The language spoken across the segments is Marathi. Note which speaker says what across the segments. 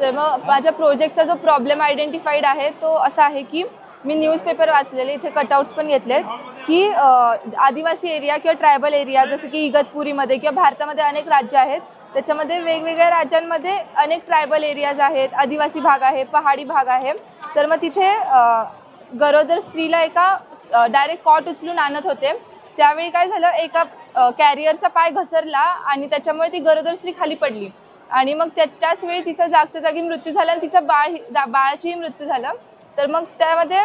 Speaker 1: तर मग माझ्या प्रोजेक्टचा जो प्रॉब्लेम आयडेंटिफाईड आहे तो असा आहे की मी न्यूजपेपर वाचलेले, इथे कटआउट्स पण घेतलेत की आदिवासी एरिया किंवा ट्रायबल एरिया जसं की इगतपुरीमध्ये किंवा भारतामध्ये अनेक राज्य आहेत, त्याच्यामध्ये वेगवेगळ्या राज्यांमध्ये अनेक ट्रायबल एरियाज आहेत, आदिवासी भाग आहे, पहाडी भाग आहे. तर मग तिथे गरोदर स्त्रीला एका डायरेक्ट कॉट उचलून आणत होते. त्यावेळी काय झालं, एका कॅरियरचा पाय घसरला आणि त्याच्यामुळे ती गरोदर स्त्री खाली पडली आणि मग त्याच वेळी तिचा जागच्या जागी मृत्यू झाला आणि तिचा बाळाचीही मृत्यू झाला. तर मग त्यामध्ये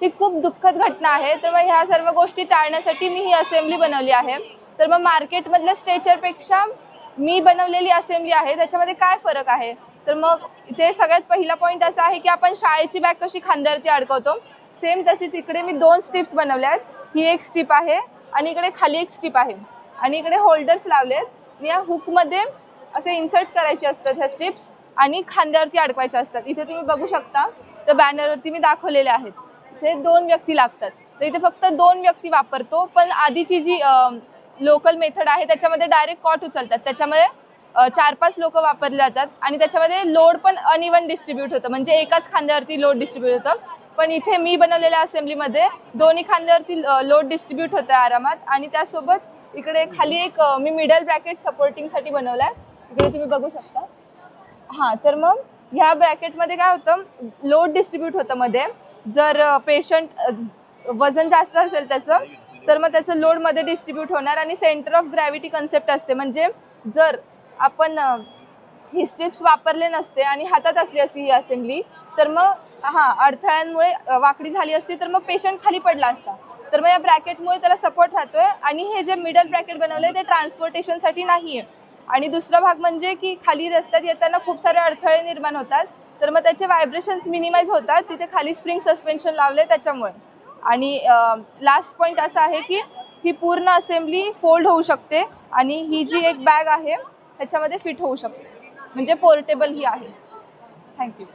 Speaker 1: ही खूप दुःखद घटना आहे. तर मग ह्या सर्व गोष्टी टाळण्यासाठी मी ही असेंब्ली बनवली आहे. तर मग मार्केटमधल्या स्ट्रेचरपेक्षा मी बनवलेली असेंब्ली आहे त्याच्यामध्ये काय फरक आहे, तर मग इथे सगळ्यात पहिला पॉईंट असा आहे की आपण शाळेची बॅग कशी खांद्यावरती अडकवतो, सेम तशीच इकडे मी 2 स्ट्रिप्स बनवल्या आहेत. ही एक स्ट्रिप आहे आणि इकडे खाली एक स्ट्रिप आहे आणि इकडे होल्डर्स लावलेत. या हुकमध्ये असे इन्सर्ट करायचे असतात ह्या स्ट्रिप्स आणि खांद्यावरती अडकवायच्या असतात. इथे तुम्ही बघू शकता, तर बॅनरवरती मी दाखवलेले आहेत. इथे 2 व्यक्ती लागतात. तर इथे फक्त 2 व्यक्ती वापरतो, पण आधीची जी लोकल मेथड आहे त्याच्यामध्ये डायरेक्ट कॉट उचलतात. त्याच्यामध्ये 4-5 लोक वापरले जातात आणि त्याच्यामध्ये लोड पण अनइवन डिस्ट्रीब्यूट होतं, म्हणजे एकाच खांद्यावरती लोड डिस्ट्रीब्यूट होतं. पण इथे मी बनवलेल्या असेंब्लीमध्ये दोन्ही खांद्यावरती लोड डिस्ट्रीब्यूट होतं आरामात. आणि त्यासोबत इकडे खाली एक मी मिडल ब्रॅकेट सपोर्टिंगसाठी बनवला आहे, इकडे तुम्ही बघू शकता. हां, तर मग ह्या ब्रॅकेटमध्ये काय होतं, लोड डिस्ट्रीब्यूट होतं मध्ये. जर पेशंट वजन जास्त असेल त्याचं, तर मग त्याचं लोडमध्ये डिस्ट्रीब्यूट होणार आणि सेंटर ऑफ ग्रॅव्हिटी कन्सेप्ट असते. म्हणजे जर आपण ही स्ट्रिप्स वापरले नसते आणि हातात असली असती ही असेंब्ली, तर मग अडथळ्यांमुळे वाकडी झाली असती, तर मग पेशंट खाली पडला असता. तर मग या ब्रॅकेटमुळे त्याला सपोर्ट राहतोय आणि हे जे मिडल ब्रॅकेट बनवलंय ते ट्रान्सपोर्टेशनसाठी नाही आहे. आणि दुसरा भाग म्हणजे की खाली रस्त्यात येताना खूप सारे अडथळे निर्माण होतात, तर मग त्याचे व्हायब्रेशन्स मिनिमाइज होतात. तिथे खाली स्प्रिंग सस्पेन्शन लावले त्याच्यामुळे. आणि लास्ट पॉईंट असा आहे की ही पूर्ण असेंब्ली फोल्ड होऊ शकते आणि ही जी एक बॅग आहे ह्याच्यामध्ये फिट होऊ शकते, म्हणजे पोर्टेबल ही आहे. थँक्यू.